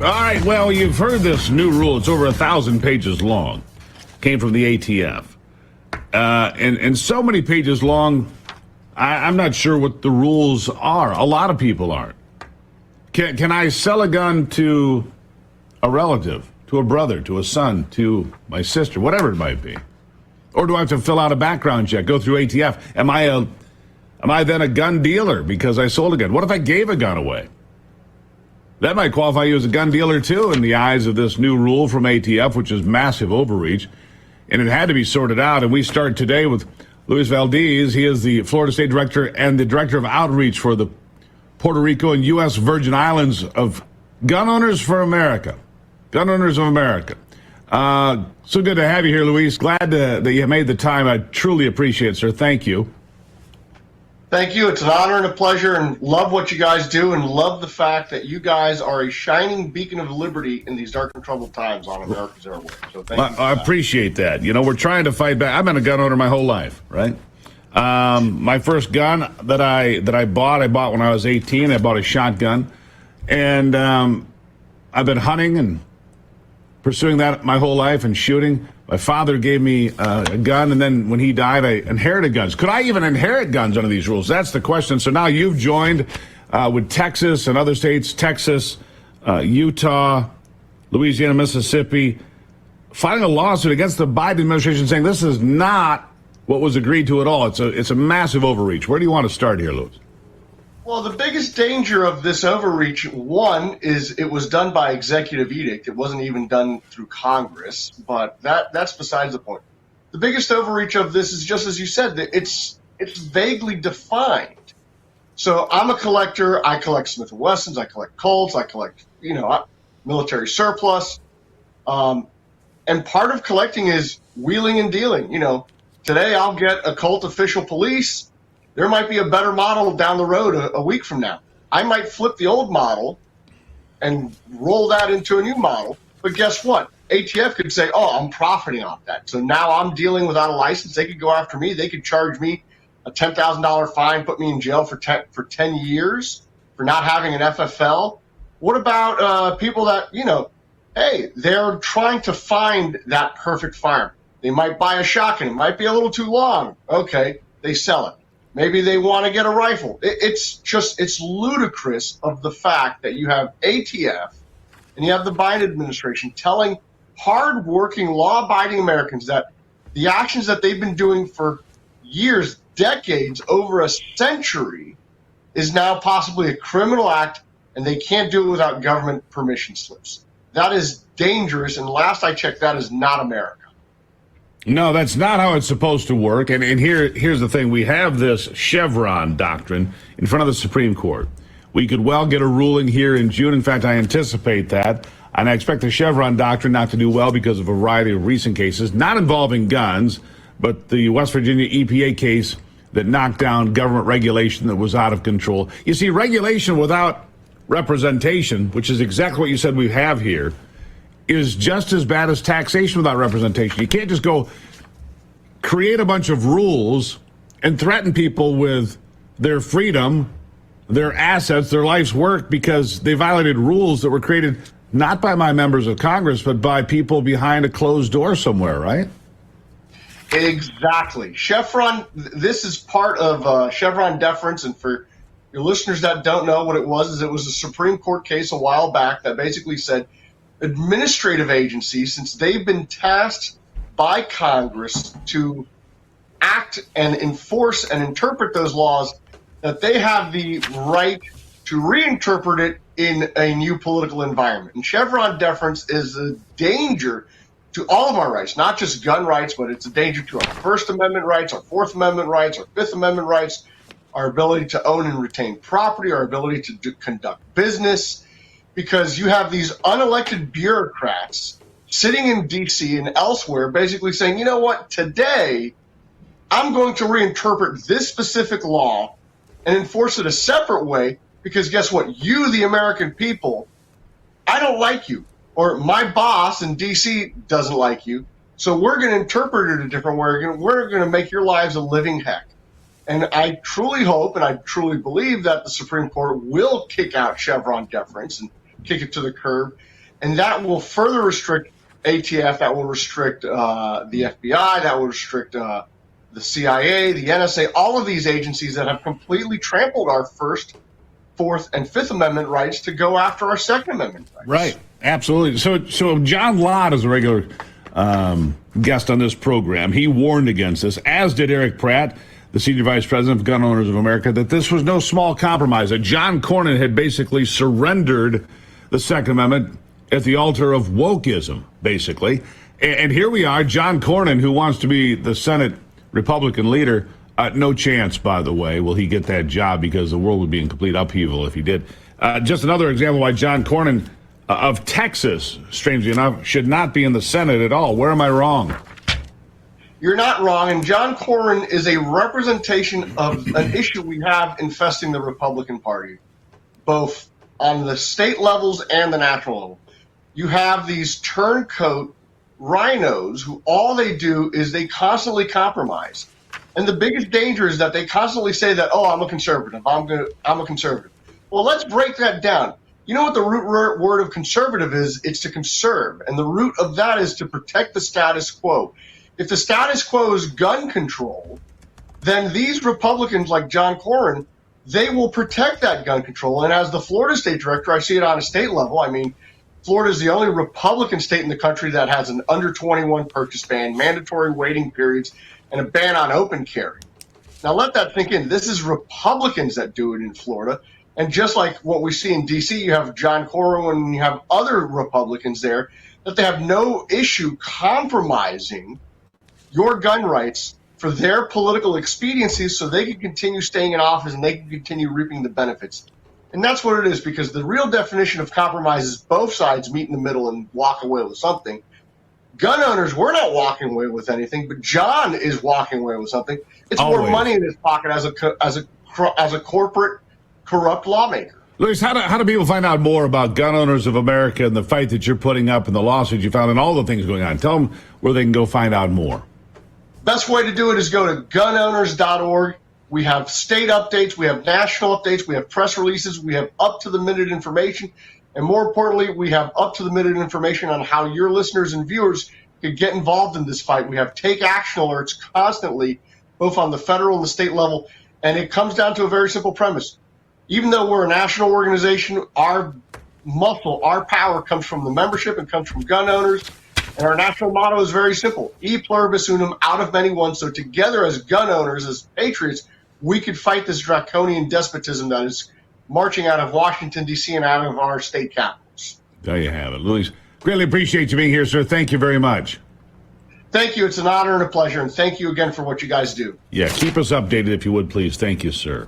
All right, well, you've heard this new rule. It's over 1,000 pages long. Came from the ATF. And so many pages long, I'm not sure what the rules are. A lot of people aren't. Can I sell a gun to a relative, to a brother, to a son, to my sister, whatever it might be? Or do I have to fill out a background check, go through ATF? Am I then a gun dealer because I sold a gun? What if I gave a gun away? That might qualify you as a gun dealer, too, in the eyes of this new rule from ATF, which is massive overreach. And it had to be sorted out. And we start today with Luis Valdes. He is the Florida State Director and the Director of Outreach for the Puerto Rico and U.S. Virgin Islands of Gun Owners for America. Gun Owners of America. So good to have you here, Luis. Glad that you made the time. I truly appreciate it, sir. Thank you. Thank you. It's an honor and a pleasure, and love what you guys do, and love the fact that you guys are a shining beacon of liberty in these dark and troubled times on America's airways. So thank you. I appreciate that. You know, we're trying to fight back. I've been a gun owner my whole life, right? My first gun that I bought when I was 18. I bought a shotgun, and I've been hunting and pursuing that my whole life and shooting. My father gave me a gun, and then when he died, I inherited guns. Could I even inherit guns under these rules? That's the question. So now you've joined with Texas and other states, Texas, Utah, Louisiana, Mississippi, filing a lawsuit against the Biden administration saying this is not what was agreed to at all. It's a massive overreach. Where do you want to start here, Louis? Well, the biggest danger of this overreach, one, is it was done by executive edict. It wasn't even done through Congress, but that's besides the point. The biggest overreach of this is, just as you said, that it's vaguely defined. So I'm a collector. I collect Smith & Wessons. I collect Colts. I collect, military surplus. And part of collecting is wheeling and dealing. Today I'll get a Colt official police. There might be a better model down the road a week from now. I might flip the old model and roll that into a new model. But guess what? ATF could say, oh, I'm profiting off that. So now I'm dealing without a license. They could go after me. They could charge me a $10,000 fine, put me in jail for 10 years for not having an FFL. What about people that, hey, they're trying to find that perfect firearm. They might buy a shotgun. It might be a little too long. Okay, they sell it. Maybe they want to get a rifle. It's ludicrous of the fact that you have ATF and you have the Biden administration telling hardworking, law-abiding Americans that the actions that they've been doing for years, decades, over a century, is now possibly a criminal act, and they can't do it without government permission slips. That is dangerous, and last I checked, that is not America. No, that's not how it's supposed to work. And here's the thing. We have this Chevron doctrine in front of the Supreme Court. We could well get a ruling here in June. In fact, I anticipate that. And I expect the Chevron doctrine not to do well because of a variety of recent cases, not involving guns, but the West Virginia EPA case that knocked down government regulation that was out of control. You see, regulation without representation, which is exactly what you said we have here, is just as bad as taxation without representation. You can't just go create a bunch of rules and threaten people with their freedom, their assets, their life's work because they violated rules that were created not by my members of Congress, but by people behind a closed door somewhere, right? Exactly. Chevron, this is part of Chevron deference, and for your listeners that don't know what it was a Supreme Court case a while back that basically said administrative agencies, since they've been tasked by Congress to act and enforce and interpret those laws, that they have the right to reinterpret it in a new political environment. And Chevron deference is a danger to all of our rights, not just gun rights, but it's a danger to our First Amendment rights, our Fourth Amendment rights, our Fifth Amendment rights, our ability to own and retain property, our ability to conduct business, because you have these unelected bureaucrats sitting in D.C. and elsewhere basically saying, you know what, today I'm going to reinterpret this specific law and enforce it a separate way because guess what? You, the American people, I don't like you. Or my boss in D.C. doesn't like you. So we're going to interpret it a different way. We're going to make your lives a living heck. And I truly hope and I truly believe that the Supreme Court will kick out Chevron deference and kick it to the curb. And that will further restrict ATF, that will restrict the FBI, that will restrict the CIA, the NSA, all of these agencies that have completely trampled our First, Fourth, and Fifth Amendment rights to go after our Second Amendment rights. Right, absolutely. So John Lott is a regular guest on this program. He warned against this, as did Eric Pratt, the senior vice president of Gun Owners of America, that this was no small compromise, that John Cornyn had basically surrendered the Second Amendment at the altar of wokeism, basically. And here we are, John Cornyn, who wants to be the Senate Republican leader. No chance, by the way, will he get that job, because the world would be in complete upheaval if he did. Just another example why John Cornyn of Texas, strangely enough, should not be in the Senate at all. Where am I wrong? You're not wrong, and John Cornyn is a representation of an issue we have infesting the Republican Party, both on the state levels and the national level. You have these turncoat rhinos who all they do is they constantly compromise. And the biggest danger is that they constantly say that, oh, I'm a conservative, I'm a conservative. Well, let's break that down. You know what the root word of conservative is? It's to conserve. And the root of that is to protect the status quo. If the status quo is gun control, then these Republicans like John Cornyn, they will protect that gun control. And as the Florida state director, I see it on a state level. I mean, Florida is the only Republican state in the country that has an under 21 purchase ban, mandatory waiting periods, and a ban on open carry. Now let that sink in. This is Republicans that do it in Florida. And just like what we see in D.C., you have John Cornyn and you have other Republicans there, that they have no issue compromising your gun rights for their political expediencies so they can continue staying in office and they can continue reaping the benefits. And that's what it is, because the real definition of compromise is both sides meet in the middle and walk away with something. Gun owners, we're not walking away with anything, but John is walking away with something. It's Always. more money in his pocket as a corporate, corrupt lawmaker. Luis, how do people find out more about Gun Owners of America and the fight that you're putting up and the lawsuits you found and all the things going on? Tell them where they can go find out more. Best way to do it is go to gunowners.org. We have state updates, we have national updates, we have press releases, we have up-to-the-minute information, and more importantly, we have up-to-the-minute information on how your listeners and viewers can get involved in this fight. We have take action alerts constantly, both on the federal and the state level, and it comes down to a very simple premise. Even though we're a national organization, our muscle, our power comes from the membership and comes from gun owners. And our national motto is very simple: e pluribus unum, out of many one. So together as gun owners, as patriots, we could fight this draconian despotism that is marching out of Washington, D.C. and out of our state capitals. There you have it. Luis, greatly appreciate you being here, sir. Thank you very much. Thank you. It's an honor and a pleasure. And thank you again for what you guys do. Yeah, keep us updated if you would, please. Thank you, sir.